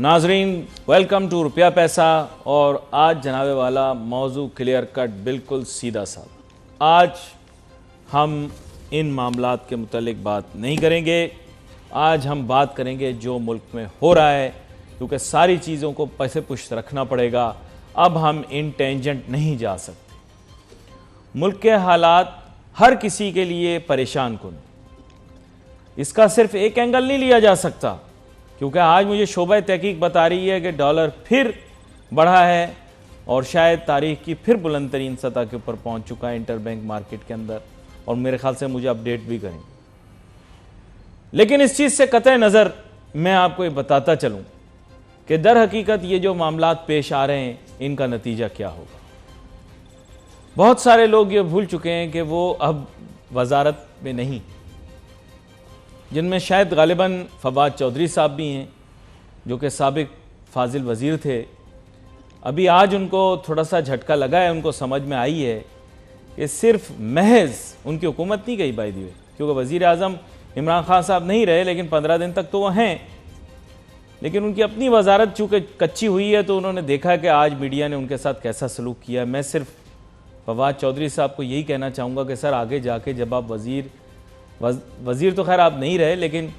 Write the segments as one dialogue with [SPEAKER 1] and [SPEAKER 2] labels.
[SPEAKER 1] नाजरीन, welcome to रुपया पैसा। और आज जनाबे वाला मौजू क्लियर कट, बिल्कुल सीधा साधा। आज हम इन मामलात के मुतालिक बात नहीं करेंगे। आज हम बात करेंगे जो मुल्क में हो रहा है, क्योंकि सारी चीज़ों को पैसे पुष्ट रखना पड़ेगा। अब हम इन टेंजेंट नहीं जा सकते। मुल्क के हालात हर किसी के लिए परेशान कुन। इसका सिर्फ एक एंगल नहीं लिया जा सकता, क्योंकि आज मुझे शोबा तहकीक बता रही है कि डॉलर फिर बढ़ा है और शायद तारीख की फिर बुलंद तरीन सतह के ऊपर पहुंच चुका है इंटर बैंक मार्केट के अंदर, और मेरे ख्याल से मुझे अपडेट भी करेंगे। लेकिन इस चीज़ से कतई नज़र मैं आपको ये बताता चलूं कि दर हकीकत ये जो मामलात पेश आ रहे हैं, इनका नतीजा क्या होगा। बहुत सारे लोग ये भूल चुके हैं कि वो अब वजारत में नहीं, जिनमें शायद गालिबन फवाद चौधरी साहब भी हैं, जो कि साबिक फाजिल वज़ीर थे। अभी आज उनको थोड़ा सा झटका लगा है, उनको समझ में आई है कि सिर्फ महज उनकी हुकूमत नहीं गई बाय द वे, क्योंकि वज़ीर आज़म इमरान खान साहब नहीं रहे, लेकिन 15 दिन तक तो वो हैं। लेकिन उनकी अपनी वजारत चूँकि कच्ची हुई है, तो उन्होंने देखा कि आज मीडिया ने उनके साथ कैसा सलूक किया। मैं सिर्फ फवाद चौधरी साहब को यही कहना चाहूँगा कि सर, आगे जाके जब आप वज़ीर तो खैर आप नहीं रहे, लेकिन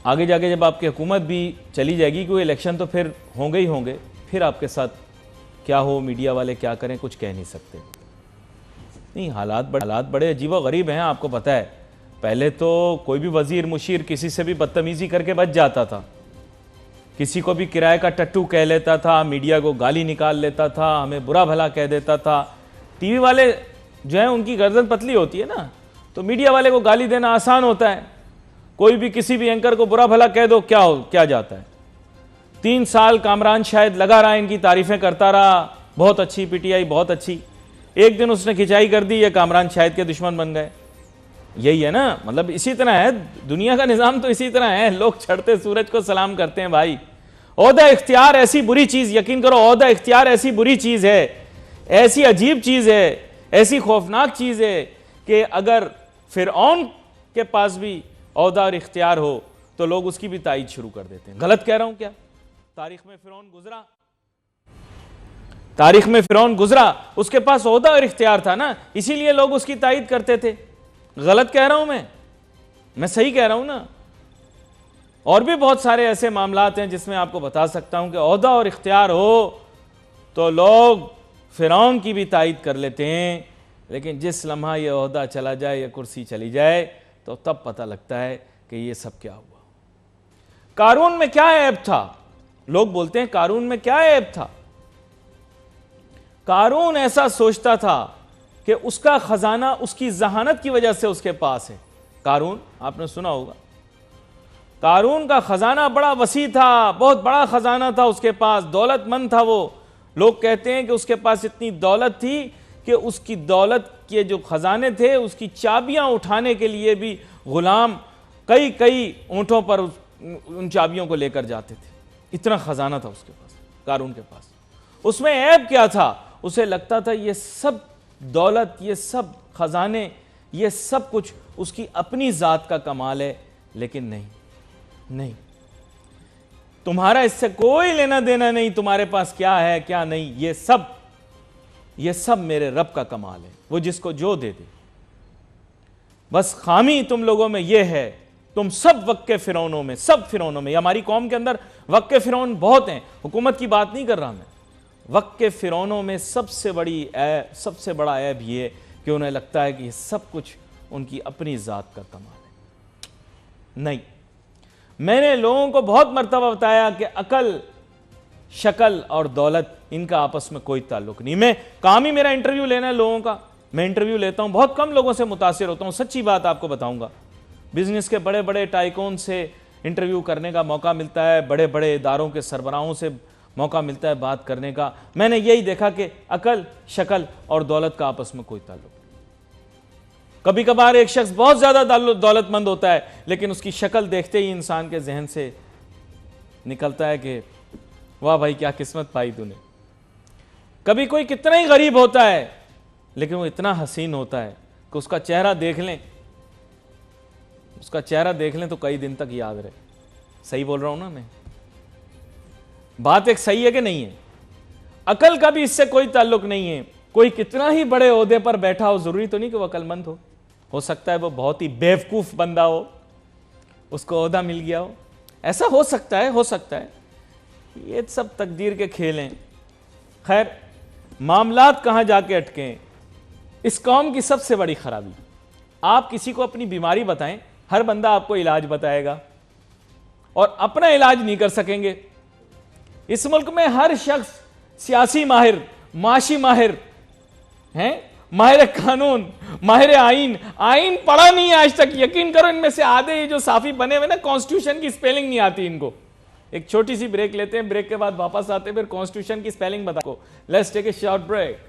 [SPEAKER 1] आगे जाके जब आपकी हुकूमत भी चली जाएगी, क्योंकि इलेक्शन तो फिर होंगे ही होंगे, फिर आपके साथ क्या हो, मीडिया वाले क्या करें, कुछ कह नहीं सकते। नहीं, हालात बड़े अजीब व गरीब हैं। आपको पता है, पहले तो कोई भी वज़ीर मुशीर किसी से भी बदतमीज़ी करके बच जाता था, किसी को भी किराए का टट्टू कह लेता था, मीडिया को गाली निकाल लेता था, हमें बुरा भला कह देता था। टीवी वाले जो है उनकी गर्दन पतली होती है ना, तो मीडिया वाले को गाली देना आसान होता है। कोई भी किसी भी एंकर को बुरा भला कह दो, क्या जाता है। 3 साल कामरान शायद लगा रहा, इनकी तारीफें करता रहा, बहुत अच्छी पीटीआई, बहुत अच्छी। एक दिन उसने खिंचाई कर दी, ये कामरान शायद के दुश्मन बन गए। यही है ना, मतलब इसी तरह है दुनिया का निज़ाम, तो इसी तरह है। लोग चढ़ते सूरज को सलाम करते हैं भाई। ओहदा इख्तियार ऐसी बुरी चीज़, यकीन करो, ओहदा इख्तियार ऐसी बुरी चीज़ है, ऐसी अजीब चीज़ है, ऐसी खौफनाक चीज़ है कि अगर फिरऔन के पास भी ओहदा और इख्तियार हो तो लोग उसकी भी तायीद शुरू कर देते हैं। गलत कह रहा हूं क्या? तारीख में फिरौन गुजरा, उसके पास ओहदा और इख्तियार था ना, इसीलिए लोग उसकी तायीद करते थे। गलत कह रहा हूं मैं सही कह रहा हूं ना। और भी बहुत सारे ऐसे मामलात हैं जिसमें आपको बता सकता हूं कि ओहदा और इख्तियार हो तो लोग फिरौन की भी तायीद कर लेते हैं, लेकिन जिस लम्हा ये ओहदा चला जाए या कुर्सी चली जाए, तो तब पता लगता है कि ये सब क्या हुआ। कारून में क्या ऐब था? लोग बोलते हैं कारून में क्या ऐब था। कारून ऐसा सोचता था कि उसका खजाना उसकी जहानत की वजह से उसके पास है। कारून, आपने सुना होगा, कारून का खजाना बड़ा वसी था, बहुत बड़ा खजाना था उसके पास, दौलतमंद था वो। लोग कहते हैं कि उसके पास इतनी दौलत थी कि उसकी दौलत के जो खजाने थे, उसकी चाबियां उठाने के लिए भी गुलाम कई ऊंटों पर उन चाबियों को लेकर जाते थे। इतना खजाना था उसके पास, कारून के पास। उसमें ऐब क्या था? उसे लगता था ये सब दौलत, ये सब खजाने, ये सब कुछ उसकी अपनी जात का कमाल है। लेकिन नहीं, तुम्हारा इससे कोई लेना देना नहीं, तुम्हारे पास क्या है क्या नहीं, ये सब मेरे रब का कमाल है, वो जिसको जो दे दे। बस खामी तुम लोगों में ये है, तुम सब वक्के फिरौनों में, सब फिरौनों में, हमारी कौम के अंदर वक्के फिरौन बहुत हैं, हुकूमत की बात नहीं कर रहा मैं। वक्के फिरौनों में सबसे बड़ा ऐब ये कि उन्हें लगता है कि ये सब कुछ उनकी अपनी जात का कमाल है। नहीं, मैंने लोगों को बहुत मर्तबा बताया कि अकल, शक्ल और दौलत, इनका आपस में कोई ताल्लुक नहीं। मैं काम ही मेरा इंटरव्यू लेना है लोगों का, मैं इंटरव्यू लेता हूं, बहुत कम लोगों से मुतासिर होता हूं। सच्ची बात आपको बताऊंगा, बिजनेस के बड़े बड़े टाइकून से इंटरव्यू करने का मौका मिलता है, बड़े बड़े इदारों के सरबराहों से मौका मिलता है बात करने का। मैंने यही देखा कि अकल, शक्ल और दौलत का आपस में कोई ताल्लुक। कभी कभार एक शख्स बहुत ज्यादा दौलतमंद होता है, लेकिन उसकी शक्ल देखते ही इंसान के जहन से निकलता है कि वाह भाई, क्या किस्मत पाई तूने। कभी कोई कितना ही गरीब होता है, लेकिन वो इतना हसीन होता है कि उसका चेहरा देख लें तो कई दिन तक याद रहे। सही बोल रहा हूं ना मैं? बात एक सही है कि नहीं है? अकल का भी इससे कोई ताल्लुक नहीं है। कोई कितना ही बड़े ओहदे पर बैठा हो, जरूरी तो नहीं कि वो अकलमंद हो सकता है वो बहुत ही बेवकूफ बंदा हो, उसको ओहदा मिल गया हो, ऐसा हो सकता है। ये सब तकदीर के खेल हैं। खैर, मामलात कहां जाके अटके, इस कौम की सबसे बड़ी खराबी, आप किसी को अपनी बीमारी बताएं, हर बंदा आपको इलाज बताएगा और अपना इलाज नहीं कर सकेंगे। इस मुल्क में हर शख्स सियासी माहिर, माशी माहिर हैं, माहिर कानून, माहिर आइन पढ़ा नहीं है आज तक। यकीन करो, इनमें से आधे ये जो साफी बने हुए ना, कॉन्स्टिट्यूशन की स्पेलिंग नहीं आती इनको। एक छोटी सी ब्रेक लेते हैं, ब्रेक के बाद वापस आते हैं, फिर कॉन्स्टिट्यूशन की स्पेलिंग बताओ। Let's take a short break.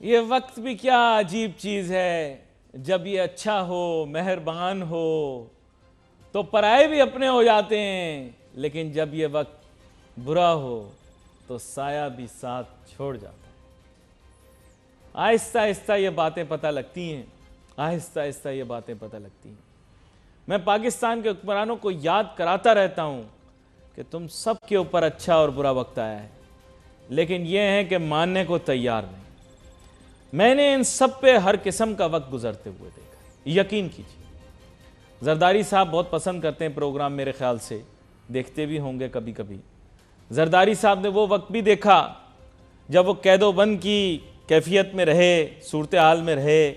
[SPEAKER 1] ये वक्त भी क्या अजीब चीज है, जब ये अच्छा हो, मेहरबान हो तो पराए भी अपने हो जाते हैं, लेकिन जब ये वक्त बुरा हो तो साया भी साथ छोड़ जाता है। आहिस्ता आहिस्ता ये बातें पता लगती हैं, आहिस्ता आहिस्ता ये बातें पता लगती हैं। मैं पाकिस्तान के हुक्मरानों को याद कराता रहता हूं कि तुम सब के ऊपर अच्छा और बुरा वक्त आया है, लेकिन यह है कि मानने को तैयार नहीं। मैंने इन सब पे हर किस्म का वक्त गुजरते हुए देखा, यकीन कीजिए। जरदारी साहब बहुत पसंद करते हैं प्रोग्राम, मेरे ख्याल से देखते भी होंगे कभी कभी। जरदारी साहब ने वो वक्त भी देखा जब वो कैदोबंद की कैफियत में रहे, सूरत हाल में रहे,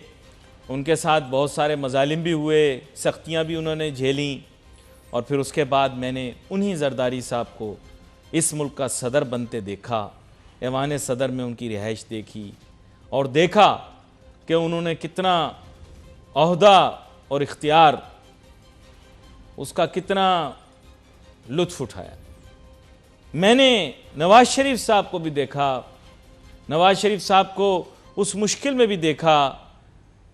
[SPEAKER 1] उनके साथ बहुत सारे मजालिम भी हुए, सख्तियाँ भी उन्होंने झेलीं, और फिर उसके बाद मैंने उन्हीं जरदारी साहब को इस मुल्क का सदर बनते देखा, ऐवान सदर में उनकी रिहाइश देखी और देखा कि उन्होंने कितना ओहदा और इख्तियार, उसका कितना लुत्फ़ उठाया। मैंने नवाज शरीफ साहब को भी देखा, नवाज शरीफ साहब को उस मुश्किल में भी देखा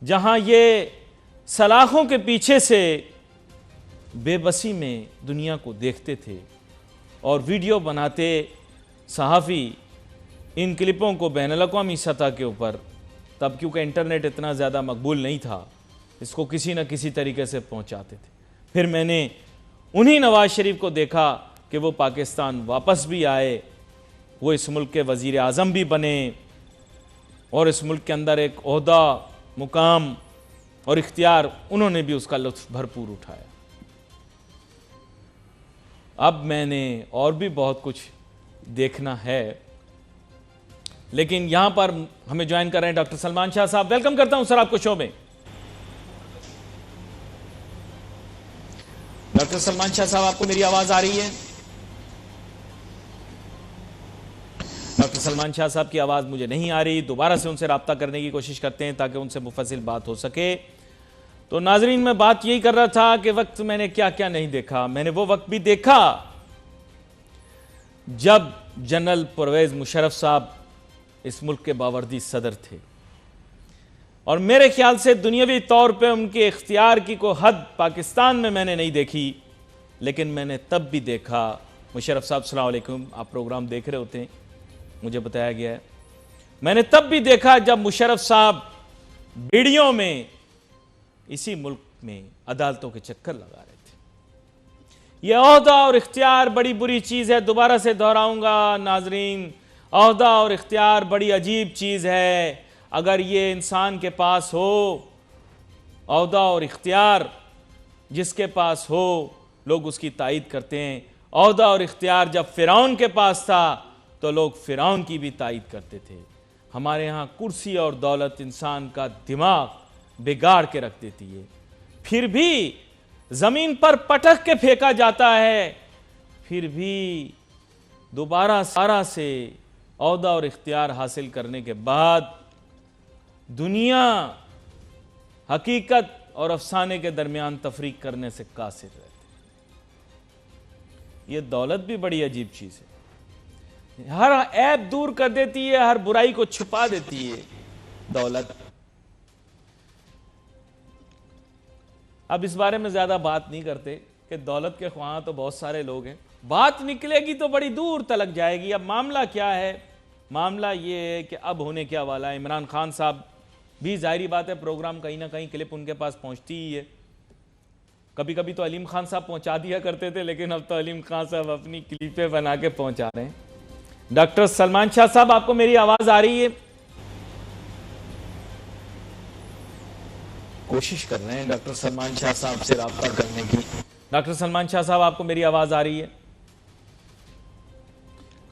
[SPEAKER 1] जहां ये सलाखों के पीछे से बेबसी में दुनिया को देखते थे और वीडियो बनाते सहाफ़ी इन क्लिपों को बैनुल-अक़वामी सतह के ऊपर, तब क्योंकि इंटरनेट इतना ज़्यादा मकबूल नहीं था, इसको किसी न किसी तरीके से पहुंचाते थे। फिर मैंने उन्हीं नवाज शरीफ को देखा कि वो पाकिस्तान वापस भी आए, वो इस मुल्क के वज़ीर आज़म भी बने और इस मुल्क के अंदर एक ओहदा, मुकाम और इख्तियार उन्होंने भी उसका लुत्फ़ भरपूर उठाया। अब मैंने और भी बहुत कुछ देखना है, लेकिन यहां पर हमें ज्वाइन कर रहे हैं डॉक्टर सलमान शाह साहब। वेलकम करता हूं सर आपको शो में। डॉक्टर सलमान शाह साहब, आपको मेरी आवाज आ रही है? डॉक्टर सलमान शाह साहब की आवाज मुझे नहीं आ रही, दोबारा से उनसे राब्ता करने की कोशिश करते हैं ताकि उनसे मुफस्सिल बात हो सके। तो नाजरीन, मैं बात यही कर रहा था कि वक्त मैंने क्या क्या नहीं देखा। मैंने वो वक्त भी देखा जब जनरल परवेज मुशर्रफ साहब इस मुल्क के बावर्दी सदर थे, और मेरे ख्याल से दुनियावी तौर पे उनके इख्तियार की कोई हद पाकिस्तान में मैंने नहीं देखी, लेकिन मैंने तब भी देखा। मुशर्रफ साहब अस्सलाम वालेकुम, आप प्रोग्राम देख रहे होते हैं, मुझे बताया गया है। मैंने तब भी देखा जब मुशर्रफ साहब बीड़ियों में इसी मुल्क में अदालतों के चक्कर लगा रहे थे। यह ओहदा और इख्तियार बड़ी बुरी चीज़ है, दोबारा से दोहराऊंगा नाजरीन, ओहदा और इख्तियार बड़ी अजीब चीज़ है। अगर ये इंसान के पास हो ओहदा और इख्तियार, जिसके पास हो लोग उसकी तायीद करते हैं। ओहदा और इख्तियार जब फ़िरौन के पास था तो लोग फ़िरौन की भी तायीद करते थे। हमारे यहाँ कुर्सी और दौलत इंसान का दिमाग बिगाड़ के रख देती है, फिर भी ज़मीन पर पटक के फेंका जाता है, फिर भी दोबारा सारा से ओहदा और इख्तियार हासिल करने के बाद दुनिया हकीकत और अफसाने के दरमियान तफरीक करने से कासिर रहती है। यह दौलत भी बड़ी अजीब चीज़ है, हर ऐब दूर कर देती है, हर बुराई को छुपा देती है दौलत। अब इस बारे में ज़्यादा बात नहीं करते, कि दौलत के ख्वाह तो बहुत सारे लोग हैं, बात निकलेगी तो बड़ी दूर तलक जाएगी। अब मामला क्या है? मामला ये है कि अब होने क्या वाला है। इमरान खान साहब भी, जाहिर बात है, प्रोग्राम कहीं ना कहीं क्लिप उनके पास पहुंचती ही है। कभी कभी तो अलीम खान साहब पहुंचा दिया करते थे, लेकिन अब तो अलीम खान साहब अपनी क्लिपें बना के पहुंचा रहे हैं। डॉक्टर सलमान शाह साहब, आपको मेरी आवाज आ रही है? कोशिश कर रहे हैं डॉक्टर सलमान शाह साहब से राब्ता करने की। डॉक्टर सलमान शाह साहब, आपको मेरी आवाज आ रही है?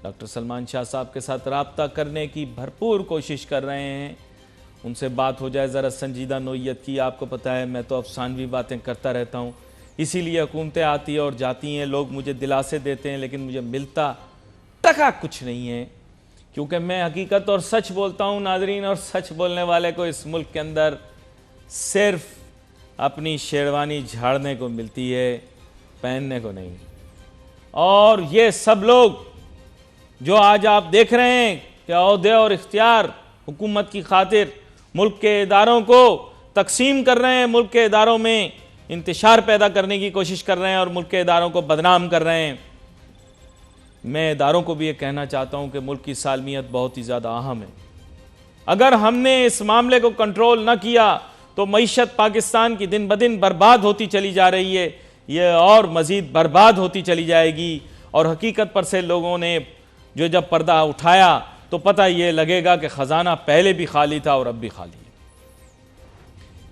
[SPEAKER 1] डॉक्टर सलमान शाह साहब के साथ राब्ता करने की भरपूर कोशिश कर रहे हैं, उनसे बात हो जाए ज़रा संजीदा नोयत की। आपको पता है मैं तो अफसानवी बातें करता रहता हूँ, इसीलिए हुकूमतें आती हैं और जाती हैं, लोग मुझे दिलासे देते हैं, लेकिन मुझे मिलता टका कुछ नहीं है, क्योंकि मैं हकीकत और सच बोलता हूँ नाजरीन। और सच बोलने वाले को इस मुल्क के अंदर सिर्फ अपनी शेरवानी झाड़ने को मिलती है, पहनने को नहीं। और ये सब लोग जो आज आप देख रहे हैं कि ओहदे और इख्तियार हुकूमत की खातिर मुल्क के इदारों को तकसीम कर रहे हैं, मुल्क के इदारों में इंतशार पैदा करने की कोशिश कर रहे हैं और मुल्क के इदारों को बदनाम कर रहे हैं। मैं इदारों को भी ये कहना चाहता हूँ कि मुल्क की सालमियत बहुत ही ज़्यादा अहम है। अगर हमने इस मामले को कंट्रोल न किया तो मईशत पाकिस्तान की दिन ब दिन बर्बाद होती चली जा रही है, ये और मज़ीद बर्बाद होती चली जाएगी। और हकीकत पर से लोगों ने जो जब पर्दा उठाया तो पता ये लगेगा कि ख़जाना पहले भी खाली था और अब भी खाली है।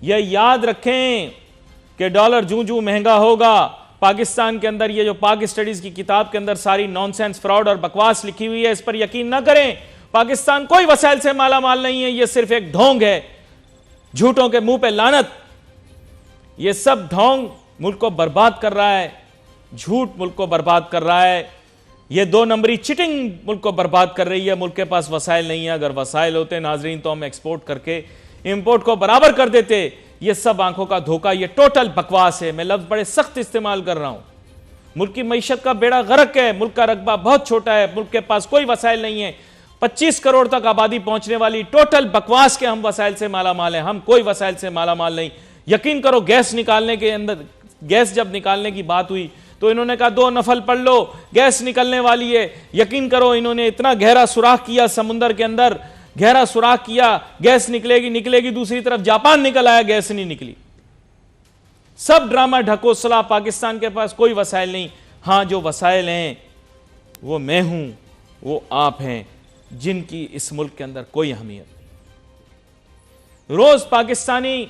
[SPEAKER 1] यह याद रखें कि डॉलर जूं जूं महंगा होगा, पाकिस्तान के अंदर ये जो पाक स्टडीज़ की किताब के अंदर सारी नॉनसेंस, फ्रॉड और बकवास लिखी हुई है, इस पर यकीन ना करें। पाकिस्तान कोई वसाइल से माला माल नहीं है, ये सिर्फ एक ढोंग है, झूठों के मुंह पे लानत। ये सब ढोंग मुल्क को बर्बाद कर रहा है, झूठ मुल्क को बर्बाद कर रहा है, ये 2 नंबरी चिटिंग मुल्क को बर्बाद कर रही है। मुल्क के पास वसाइल नहीं है, अगर वसाइल होते नाजरीन तो हम एक्सपोर्ट करके इंपोर्ट को बराबर कर देते। ये सब आंखों का धोखा, ये टोटल बकवास है। मैं लफ्ज बड़े सख्त इस्तेमाल कर रहा हूं। मुल्क की मईशत का बेड़ा गर्क है, मुल्क का रकबा बहुत छोटा है, मुल्क के पास कोई वसाइल नहीं है। 25 करोड़ तक आबादी पहुंचने वाली टोटल बकवास के हम वसाइल से माला माल हैं, हम कोई वसाइल से माला माल नहीं। यकीन करो, गैस निकालने के अंदर, गैस जब निकालने की बात हुई तो इन्होंने कहा 2 नफल पढ़ लो, गैस निकलने वाली है। यकीन करो, इन्होंने इतना गहरा सुराख किया समुंदर के अंदर, गहरा सुराख किया, गैस निकलेगी निकलेगी, दूसरी तरफ जापान निकल आया, गैस नहीं निकली। सब ड्रामा ढकोसला, पाकिस्तान के पास कोई वसाइल नहीं। हां, जो वसाइल हैं वो मैं हूं, वो आप हैं, जिनकी इस मुल्क के अंदर कोई अहमियत नहीं। रोज पाकिस्तानी,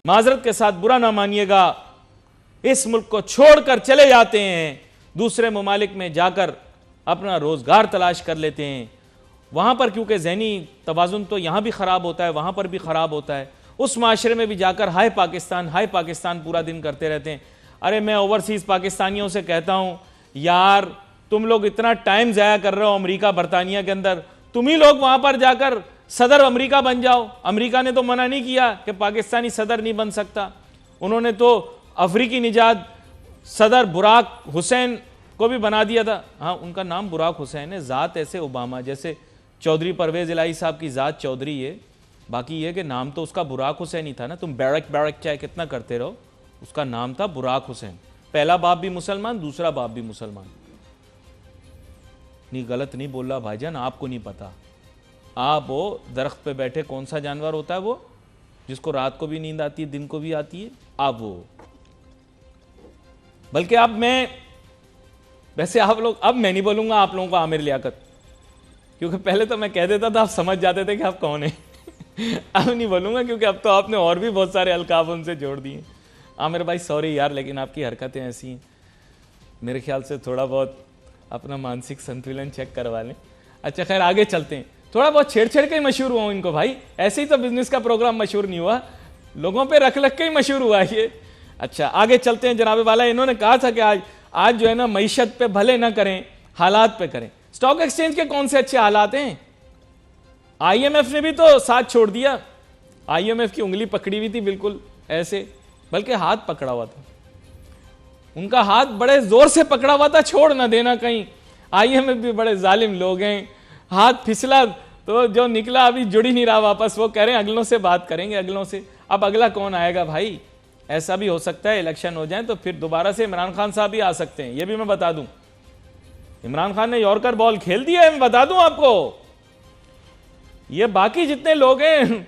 [SPEAKER 1] माजरत के साथ बुरा ना मानिएगा, इस मुल्क को छोड़कर चले जाते हैं, दूसरे ममालिक में जाकर अपना रोजगार तलाश कर लेते हैं। वहां पर क्योंकि ज़हनी तवाज़ुन तो यहां भी ख़राब होता है, वहां पर भी ख़राब होता है, उस माशरे में भी जाकर हाय पाकिस्तान पूरा दिन करते रहते हैं। अरे मैं ओवरसीज़ पाकिस्तानियों से कहता हूं, यार तुम लोग इतना टाइम ज़ाया कर रहे हो अमेरिका बरतानिया के अंदर, तुम ही लोग वहां पर जाकर सदर अमेरिका बन जाओ। अमेरिका ने तो मना नहीं किया कि पाकिस्तानी सदर नहीं बन सकता, उन्होंने तो अफ्रीकी निजात सदर बुराक हुसैन को भी बना दिया था। हाँ, उनका नाम बुराक हुसैन है, ज़ात ऐसे ओबामा जैसे चौधरी परवेज़ इलाही साहब की ज़ात चौधरी है, बाकी ये कि नाम तो उसका बुराक हुसैन ही था ना। तुम बैरक चाहे कितना करते रहो, उसका नाम था बुराक हुसैन। पहला बाप भी मुसलमान, दूसरा बाप भी मुसलमान। नहीं, गलत नहीं बोल रहा भाईजान, आपको नहीं पता। आप वो दरख्त पे बैठे कौन सा जानवर होता है वो, जिसको रात को भी नींद आती है दिन को भी आती है, आप वो। बल्कि अब मैं, वैसे आप लोग, अब मैं नहीं बोलूंगा आप लोगों को आमिर लियाकत, क्योंकि पहले तो मैं कह देता था, आप समझ जाते थे कि आप कौन है। अब नहीं बोलूंगा, क्योंकि अब तो आपने और भी बहुत सारे अलकाब उनसे जोड़ दिए। आमिर भाई सॉरी यार, लेकिन आपकी हरकतें ऐसी हैं, मेरे ख्याल से थोड़ा बहुत अपना मानसिक संतुलन चेक करवा लें। अच्छा खैर, आगे चलते हैं। थोड़ा बहुत छेड़ के ही मशहूर हुआ इनको भाई, ऐसे ही तो बिजनेस का प्रोग्राम मशहूर नहीं हुआ, लोगों पे रख के ही मशहूर हुआ ये। अच्छा आगे चलते हैं जनाब वाला। इन्होंने कहा था कि आज जो है ना, मईशत पे भले ना करें, हालात पे करें। स्टॉक एक्सचेंज के कौन से अच्छे हालात हैं? आईएमएफ ने भी तो साथ छोड़ दिया, आईएमएफ की उंगली पकड़ी हुई थी बिल्कुल ऐसे, बल्कि हाथ पकड़ा हुआ था, उनका हाथ बड़े जोर से पकड़ा हुआ था, छोड़ ना देना कहीं। आईएमएफ भी बड़े जालिम लोग हैं, हाथ फिसला तो जो निकला अभी जुड़ ही नहीं रहा वापस। वो कह रहे हैं अगलों से बात करेंगे, अगलों से। अब अगला कौन आएगा भाई? ऐसा भी हो सकता है इलेक्शन हो जाए तो फिर दोबारा से इमरान खान साहब भी आ सकते हैं, ये भी मैं बता दूं। इमरान खान ने यॉर्कर बॉल खेल दिया है, मैं बता दूं आपको। ये बाकी जितने लोग हैं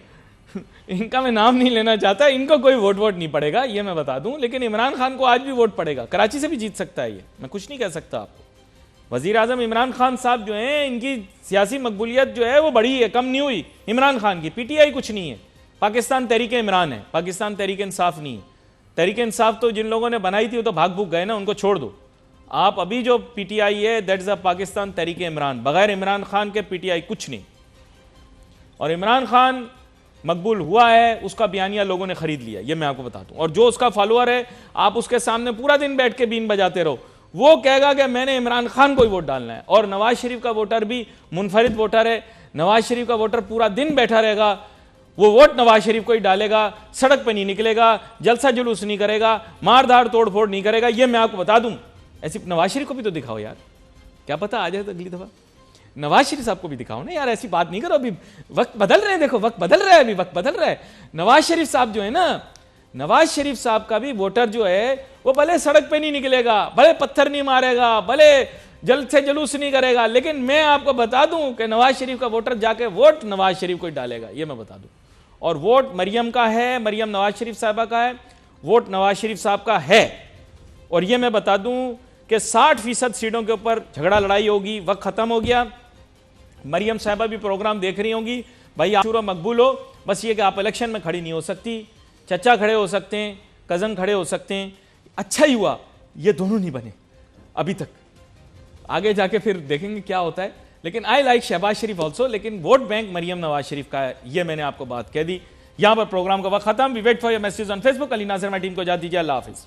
[SPEAKER 1] इनका मैं नाम नहीं लेना चाहता, इनको कोई वोट नहीं पड़ेगा, ये मैं बता दूं। लेकिन इमरान खान को आज भी वोट पड़ेगा, कराची से भी जीत सकता है, ये मैं कुछ नहीं कह सकता आपको। वजीर आजम इमरान खान साहब जो हैं, इनकी सियासी मकबूलियत जो है वो बढ़ी है, कम नहीं हुई। इमरान खान की पीटीआई कुछ नहीं है, पाकिस्तान तहरीक इमरान है, पाकिस्तान तहरीक इंसाफ नहीं है। तहरीक इंसाफ तो जिन लोगों ने बनाई थी वो तो भाग भूग गए ना, उनको छोड़ दो। आप अभी जो पीटीआई है that is a Pakistan Tehreek Imran, बगैर इमरान खान के पीटीआई कुछ नहीं। और इमरान खान मकबूल हुआ है, उसका बयानिया लोगों ने खरीद लिया, ये मैं आपको बता दूं। और जो उसका फॉलोअर है, आप उसके सामने पूरा दिन बैठ के बीन बजाते रहो, वो कहेगा कि मैंने इमरान खान को ही वोट डालना है। और नवाज शरीफ का वोटर भी मुनफरिद वोटर है, नवाज शरीफ का वोटर पूरा दिन बैठा रहेगा, वो वोट नवाज शरीफ को ही डालेगा, सड़क पे नहीं निकलेगा, जलसा जुलूस नहीं करेगा, मारधाड़ तोड़ फोड़ नहीं करेगा, ये मैं आपको बता दूं। ऐसी नवाज शरीफ को भी तो दिखाओ यार, क्या पता आ जाए तो अगली दफा नवाज शरीफ साहब को भी दिखाओ ना यार। ऐसी बात नहीं करो, अभी वक्त बदल रहे हैं, देखो वक्त बदल रहा है, अभी वक्त बदल रहा है। नवाज शरीफ साहब जो है ना, नवाज शरीफ साहब का भी वोटर जो है वो भले सड़क पे नहीं निकलेगा, भले पत्थर नहीं मारेगा, भले जल्द से जुलूस नहीं करेगा, लेकिन मैं आपको बता दूं कि नवाज शरीफ का वोटर जाके वोट नवाज शरीफ को ही डालेगा, ये मैं बता दूं। और वोट मरियम का है, मरियम नवाज शरीफ साहबा का है, वोट नवाज शरीफ साहब का है। और ये मैं बता दूं कि 60% सीटों के ऊपर झगड़ा लड़ाई होगी, वक्त खत्म हो गया। मरियम साहबा भी प्रोग्राम देख रही होंगी, भाई आशूरा मकबूल हो, बस ये कि आप इलेक्शन में खड़ी नहीं हो सकती, चचा खड़े हो सकते हैं, कज़न खड़े हो सकते हैं। अच्छा ही हुआ ये दोनों नहीं बने अभी तक, आगे जाके फिर देखेंगे क्या होता है। लेकिन I like Shahbaz Sharif also, लेकिन वोट बैंक मरियम नवाज शरीफ का है, ये मैंने आपको बात कह दी। यहां पर प्रोग्राम का वक्त खत्म। We wait for your message on Facebook. Ali Nazar, मैं टीम को इजाज़त दीजिए, अल्लाह हाफिज़।